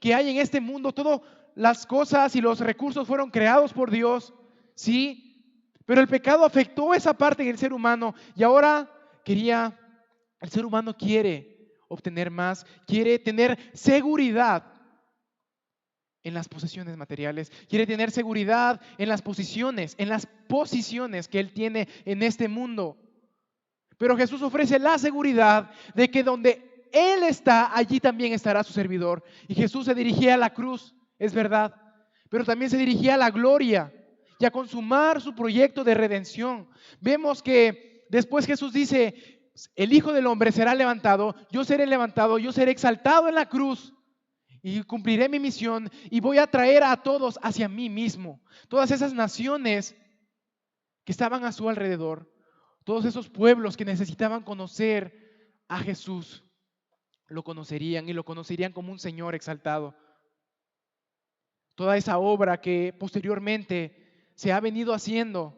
que hay en este mundo, todas las cosas y los recursos fueron creados por Dios, sí, pero el pecado afectó esa parte en el ser humano y ahora el ser humano quiere obtener más, quiere tener seguridad en las posesiones materiales, quiere tener seguridad en las posiciones que él tiene en este mundo. Pero Jesús ofrece la seguridad de que donde Él está, allí también estará su servidor. Y Jesús se dirigía a la cruz, es verdad, pero también se dirigía a la gloria y a consumar su proyecto de redención. Vemos que después Jesús dice, el Hijo del Hombre será levantado, yo seré exaltado en la cruz y cumpliré mi misión y voy a traer a todos hacia mí mismo. Todas esas naciones que estaban a su alrededor, todos esos pueblos que necesitaban conocer a Jesús, lo conocerían y lo conocerían como un Señor exaltado. Toda esa obra que posteriormente se ha venido haciendo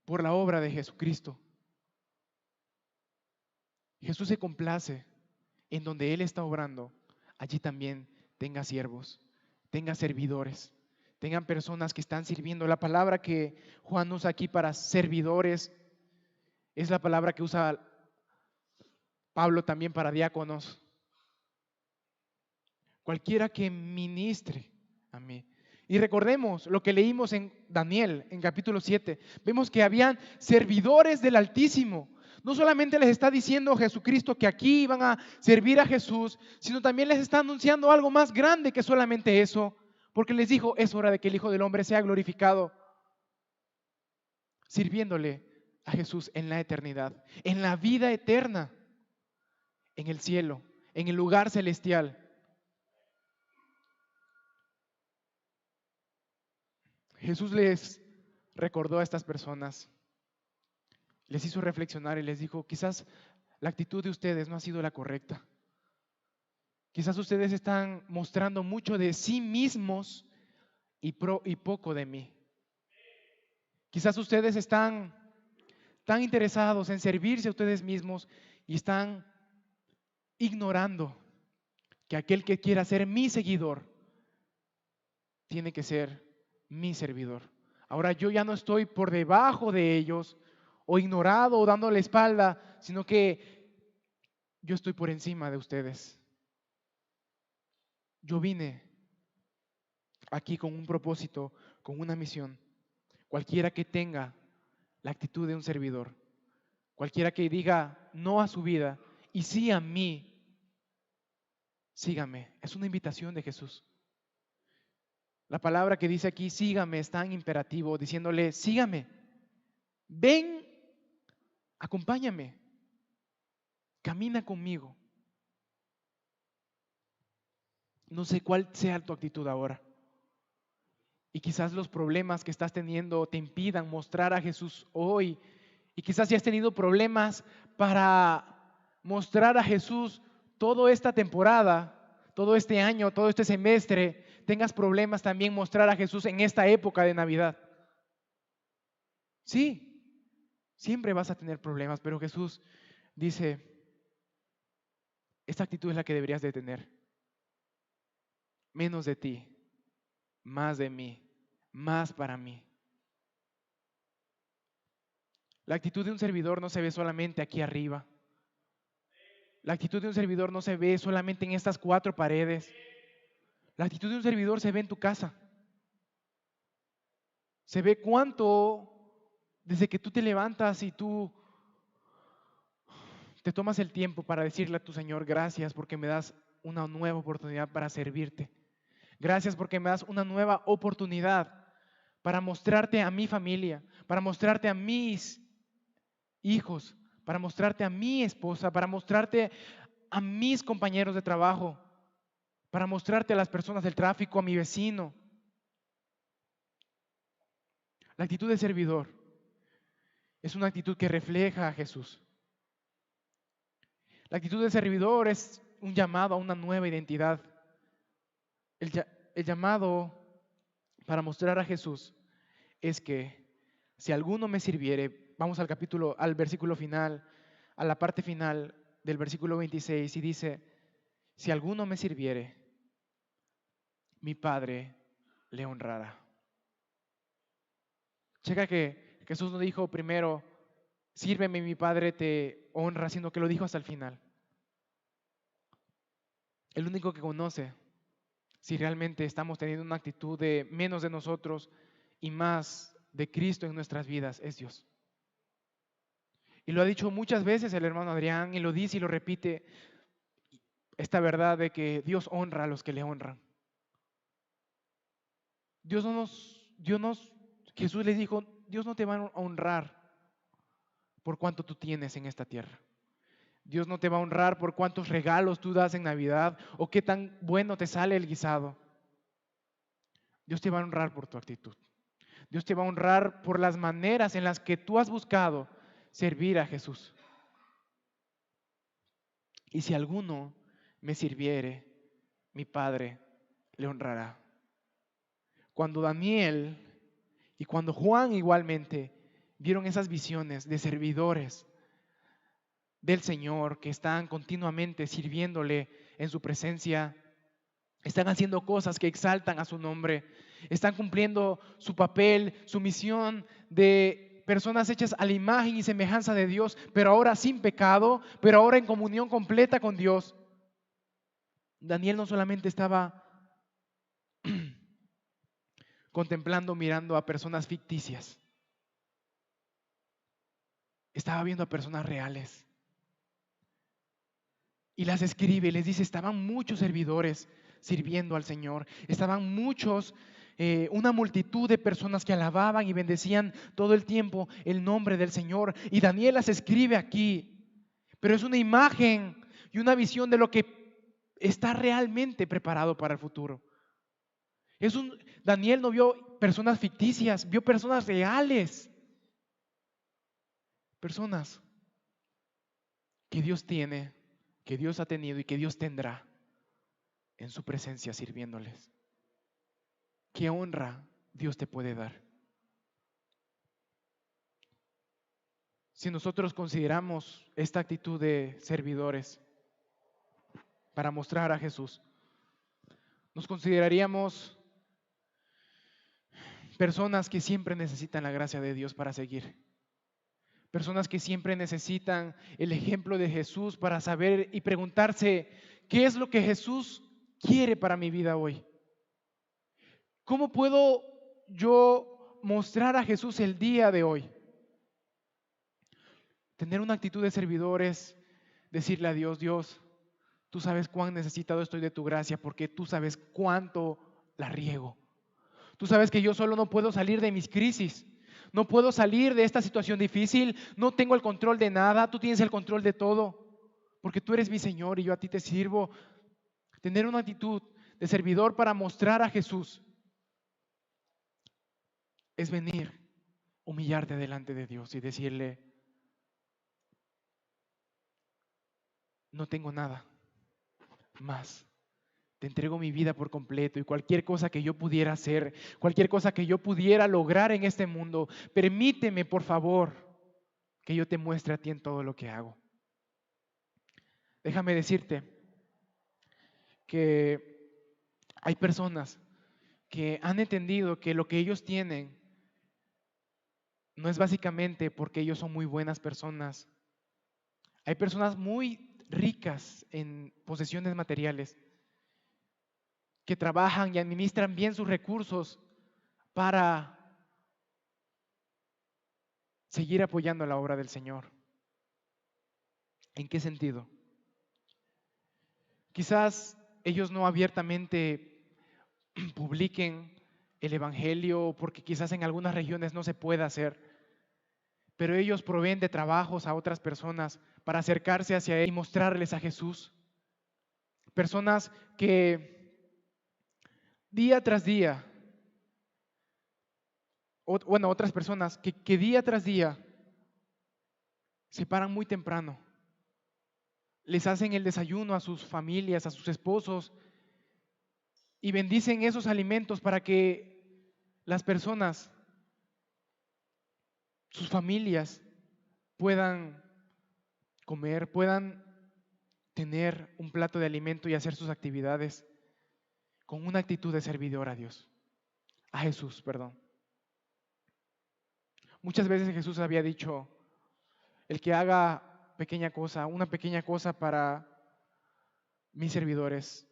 por la obra de Jesucristo. Jesús se complace en donde Él está obrando, allí también tenga siervos, tenga servidores, tengan personas que están sirviendo. La palabra que Juan usa aquí para servidores es la palabra que usa Pablo también para diáconos. Cualquiera que ministre a mí. Y recordemos lo que leímos en Daniel, en capítulo 7. Vemos que habían servidores del Altísimo. No solamente les está diciendo Jesucristo que aquí van a servir a Jesús, sino también les está anunciando algo más grande que solamente eso. Porque les dijo, es hora de que el Hijo del Hombre sea glorificado, sirviéndole a Jesús en la eternidad, en la vida eterna, en el cielo, en el lugar celestial. Jesús les recordó a estas personas, les hizo reflexionar y les dijo, quizás la actitud de ustedes no ha sido la correcta. Quizás ustedes están mostrando mucho de sí mismos y poco de mí. Quizás ustedes están tan interesados en servirse a ustedes mismos y están ignorando que aquel que quiera ser mi seguidor tiene que ser mi servidor. Ahora yo ya no estoy por debajo de ellos o ignorado o dando la espalda, sino que yo estoy por encima de ustedes. Yo vine aquí con un propósito, con una misión. Cualquiera que tenga la actitud de un servidor, cualquiera que diga no a su vida y sí a mí, sígame. Es una invitación de Jesús. La palabra que dice aquí, sígame, es tan imperativo, diciéndole, sígame, ven, acompáñame, camina conmigo. No sé cuál sea tu actitud ahora. Y quizás los problemas que estás teniendo te impidan mostrar a Jesús hoy. Y quizás si has tenido problemas para mostrar a Jesús toda esta temporada, todo este año, todo este semestre, tengas problemas también mostrar a Jesús en esta época de Navidad. Sí, siempre vas a tener problemas, pero Jesús dice, esta actitud es la que deberías de tener. Menos de ti, más de mí, más para mí. La actitud de un servidor no se ve solamente aquí arriba. La actitud de un servidor no se ve solamente en estas 4 paredes. La actitud de un servidor se ve en tu casa. Se ve cuánto, desde que tú te levantas y tú te tomas el tiempo para decirle a tu Señor, gracias porque me das una nueva oportunidad para servirte. Gracias porque me das una nueva oportunidad para mostrarte a mi familia, para mostrarte a mis hijos, para mostrarte a mi esposa, para mostrarte a mis compañeros de trabajo, para mostrarte a las personas del tráfico, a mi vecino. La actitud de servidor es una actitud que refleja a Jesús. La actitud de servidor es un llamado a una nueva identidad. El llamado para mostrar a Jesús es que si alguno me sirviere, vamos al versículo final, a la parte final del versículo 26, y dice, si alguno me sirviere, mi Padre le honrará. Checa que Jesús no dijo primero, sírveme y mi Padre te honra, sino que lo dijo hasta el final. El único que conoce si realmente estamos teniendo una actitud de menos de nosotros y más de Cristo en nuestras vidas es Dios. Y lo ha dicho muchas veces el hermano Adrián, y lo dice y lo repite, esta verdad de que Dios honra a los que le honran. Jesús les dijo, Dios no te va a honrar por cuánto tú tienes en esta tierra. Dios no te va a honrar por cuántos regalos tú das en Navidad o qué tan bueno te sale el guisado. Dios te va a honrar por tu actitud. Dios te va a honrar por las maneras en las que tú has buscado servir a Jesús. Y si alguno me sirviere, mi Padre le honrará. Cuando Daniel y cuando Juan igualmente vieron esas visiones de servidores del Señor que están continuamente sirviéndole en su presencia, están haciendo cosas que exaltan a su nombre, están cumpliendo su papel, su misión de personas hechas a la imagen y semejanza de Dios, pero ahora sin pecado, pero ahora en comunión completa con Dios. Daniel no solamente estaba contemplando, mirando a personas ficticias, estaba viendo a personas reales. Y las escribe y les dice, estaban muchos servidores sirviendo al Señor, estaban muchos, una multitud de personas que alababan y bendecían todo el tiempo el nombre del Señor. Y Daniel las escribe aquí, pero es una imagen y una visión de lo que está realmente preparado para el futuro. Daniel no vio personas ficticias, vio personas reales, personas que Dios tiene, que Dios ha tenido y que Dios tendrá en su presencia sirviéndoles. ¿Qué honra Dios te puede dar? Si nosotros consideramos esta actitud de servidores para mostrar a Jesús, nos consideraríamos personas que siempre necesitan la gracia de Dios para seguir. Personas que siempre necesitan el ejemplo de Jesús para saber y preguntarse, ¿qué es lo que Jesús quiere para mi vida hoy? ¿Cómo puedo yo mostrar a Jesús el día de hoy? Tener una actitud de servidor es decirle a Dios, Dios, tú sabes cuán necesitado estoy de tu gracia porque tú sabes cuánto la riego. Tú sabes que yo solo no puedo salir de mis crisis. No puedo salir de esta situación difícil, no tengo el control de nada, tú tienes el control de todo, porque tú eres mi Señor y yo a ti te sirvo. Tener una actitud de servidor para mostrar a Jesús es venir, humillarte delante de Dios y decirle, no tengo nada más. Te entrego mi vida por completo y cualquier cosa que yo pudiera hacer, cualquier cosa que yo pudiera lograr en este mundo, permíteme, por favor, que yo te muestre a ti en todo lo que hago. Déjame decirte que hay personas que han entendido que lo que ellos tienen no es básicamente porque ellos son muy buenas personas. Hay personas muy ricas en posesiones materiales que trabajan y administran bien sus recursos para seguir apoyando la obra del Señor. ¿En qué sentido? Quizás ellos no abiertamente publiquen el Evangelio porque quizás en algunas regiones no se pueda hacer, pero ellos proveen de trabajos a otras personas para acercarse hacia Él y mostrarles a Jesús. Personas que día tras día, otras personas que día tras día se paran muy temprano, les hacen el desayuno a sus familias, a sus esposos, y bendicen esos alimentos para que las personas, sus familias, puedan comer, puedan tener un plato de alimento y hacer sus actividades con una actitud de servidor a Dios, a Jesús, perdón. Muchas veces Jesús había dicho, el que haga pequeña cosa, una pequeña cosa para mis servidores,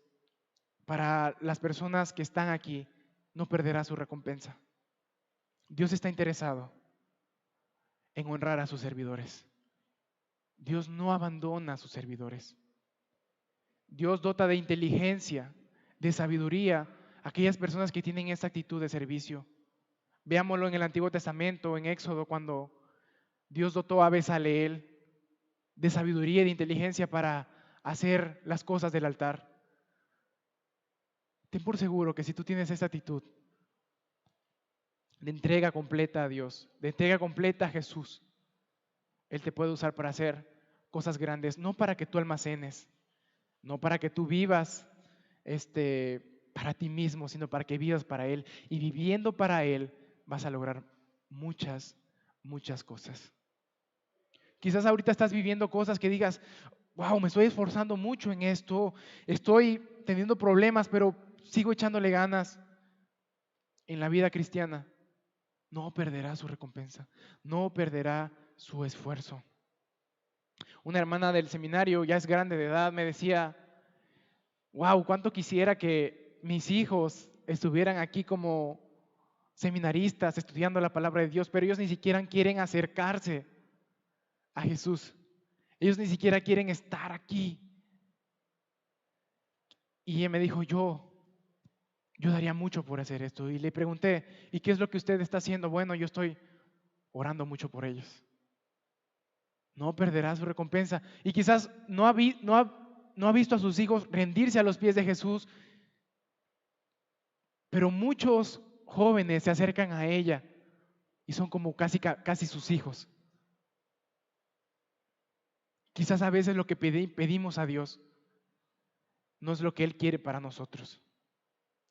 para las personas que están aquí, no perderá su recompensa. Dios está interesado en honrar a sus servidores. Dios no abandona a sus servidores. Dios dota de inteligencia, de sabiduría a aquellas personas que tienen esta actitud de servicio. Veámoslo en el Antiguo Testamento, en Éxodo, cuando Dios dotó a Bezaleel de sabiduría y de inteligencia para hacer las cosas del altar. Ten por seguro que si tú tienes esta actitud de entrega completa a Dios, de entrega completa a Jesús, Él te puede usar para hacer cosas grandes, no para que tú almacenes, no para que tú vivas para ti mismo, sino para que vivas para Él. Y viviendo para Él vas a lograr muchas, muchas cosas. Quizás ahorita estás viviendo cosas que digas, wow, me estoy esforzando mucho en esto, estoy teniendo problemas, pero sigo echándole ganas en la vida cristiana. No perderá su recompensa, no perderá su esfuerzo. Una hermana del seminario, ya es grande de edad, me decía, wow, cuánto quisiera que mis hijos estuvieran aquí como seminaristas estudiando la palabra de Dios, pero ellos ni siquiera quieren acercarse a Jesús. Ellos ni siquiera quieren estar aquí. Y ella me dijo, yo daría mucho por hacer esto. Y le pregunté, ¿y qué es lo que usted está haciendo? Bueno, yo estoy orando mucho por ellos. No perderá su recompensa. Y quizás no ha visto a sus hijos rendirse a los pies de Jesús, pero muchos jóvenes se acercan a ella y son como casi sus hijos. Quizás a veces lo que pedimos a Dios no es lo que Él quiere para nosotros.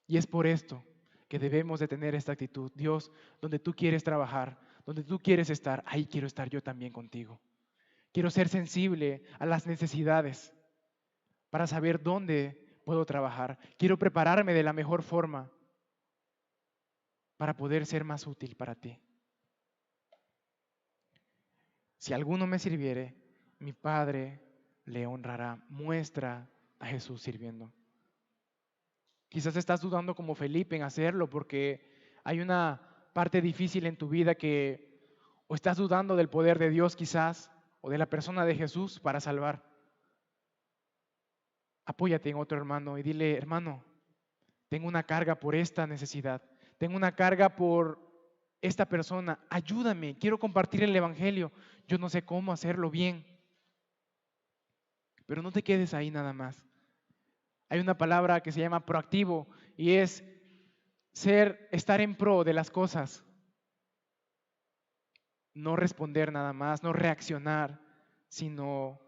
Y es por esto que debemos de tener esta actitud. Dios, donde tú quieres trabajar, donde tú quieres estar, ahí quiero estar yo también contigo. Quiero ser sensible a las necesidades para saber dónde puedo trabajar. Quiero prepararme de la mejor forma para poder ser más útil para ti. Si alguno me sirviere, mi Padre le honrará. Muestra a Jesús sirviendo. Quizás estás dudando como Felipe en hacerlo porque hay una parte difícil en tu vida o estás dudando del poder de Dios quizás o de la persona de Jesús para salvar. Apóyate en otro hermano y dile, hermano, tengo una carga por esta necesidad, tengo una carga por esta persona, ayúdame, quiero compartir el evangelio, yo no sé cómo hacerlo bien. Pero no te quedes ahí nada más. Hay una palabra que se llama proactivo y es estar en pro de las cosas. No responder nada más, no reaccionar, sino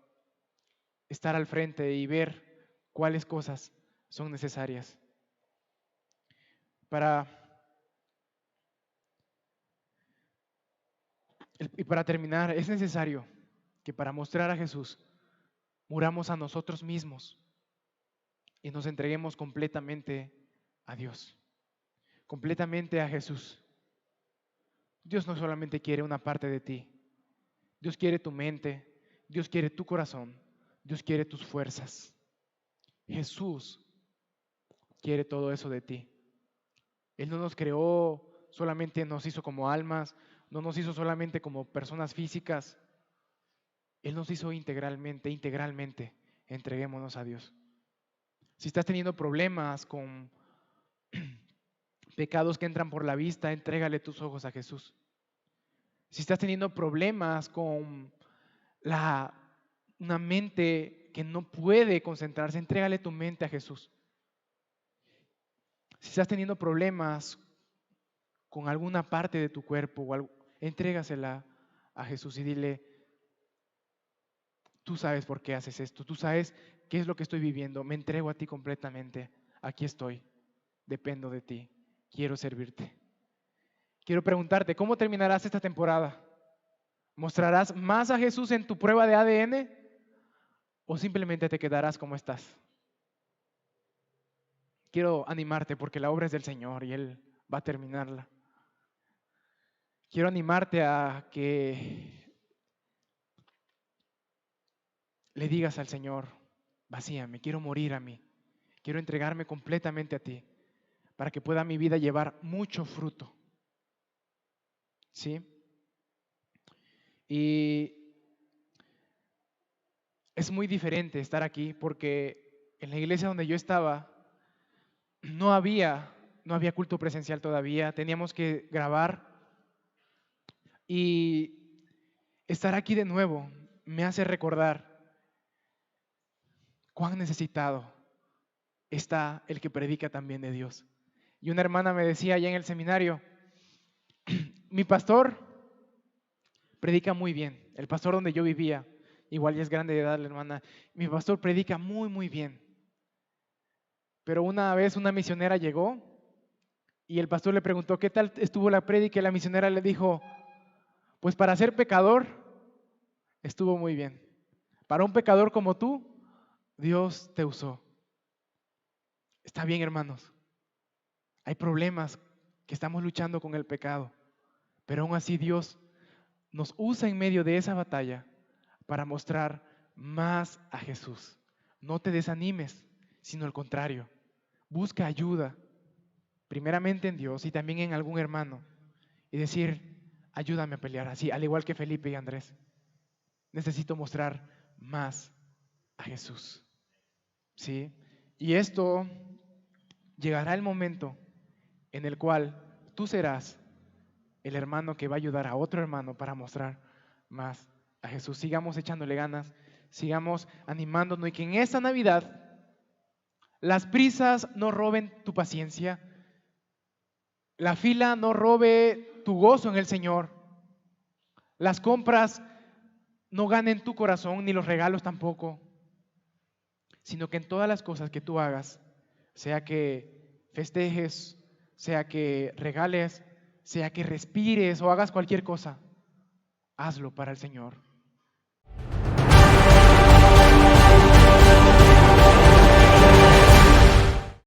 estar al frente y ver cuáles cosas son necesarias. Y para terminar, es necesario que para mostrar a Jesús, muramos a nosotros mismos y nos entreguemos completamente a Dios, completamente a Jesús. Dios no solamente quiere una parte de ti, Dios quiere tu mente, Dios quiere tu corazón, Dios quiere tus fuerzas. Jesús quiere todo eso de ti. Él no nos creó, solamente nos hizo como almas, no nos hizo solamente como personas físicas. Él nos hizo integralmente. Entreguémonos a Dios. Si estás teniendo problemas con pecados que entran por la vista, entrégale tus ojos a Jesús. Si estás teniendo problemas con una mente que no puede concentrarse, entrégale tu mente a Jesús. Si estás teniendo problemas con alguna parte de tu cuerpo, entrégasela a Jesús y dile, tú sabes por qué haces esto, tú sabes qué es lo que estoy viviendo, me entrego a ti completamente, aquí estoy, dependo de ti, quiero servirte. Quiero preguntarte, ¿cómo terminarás esta temporada? ¿Mostrarás más a Jesús en tu prueba de ADN o simplemente te quedarás como estás? Quiero animarte porque la obra es del Señor y Él va a terminarla. Quiero animarte a que le digas al Señor, vacíame, quiero morir a mí, quiero entregarme completamente a ti para que pueda mi vida llevar mucho fruto. ¿Sí? Y es muy diferente estar aquí porque en la iglesia donde yo estaba no había culto presencial todavía, teníamos que grabar y estar aquí de nuevo me hace recordar cuán necesitado está el que predica también de Dios. Y una hermana me decía allá en el seminario, mi pastor predica muy bien, el pastor donde yo vivía, igual ya es grande de edad la hermana, mi pastor predica muy, muy bien. Pero una vez una misionera llegó y el pastor le preguntó, ¿qué tal estuvo la prédica? Y la misionera le dijo, pues para ser pecador estuvo muy bien. Para un pecador como tú, Dios te usó. Está bien, hermanos. Hay problemas que estamos luchando con el pecado, pero aún así Dios nos usa en medio de esa batalla para mostrar más a Jesús. No te desanimes, sino al contrario. Busca ayuda, primeramente en Dios y también en algún hermano. Y decir, ayúdame a pelear, así, al igual que Felipe y Andrés. Necesito mostrar más a Jesús. ¿Sí? Y esto llegará el momento en el cual tú serás el hermano que va a ayudar a otro hermano para mostrar más a Jesús. Sigamos echándole ganas, sigamos animándonos y que en esta Navidad las prisas no roben tu paciencia, la fila no robe tu gozo en el Señor, las compras no ganen tu corazón ni los regalos tampoco, sino que en todas las cosas que tú hagas, sea que festejes, sea que regales, sea que respires o hagas cualquier cosa, hazlo para el Señor.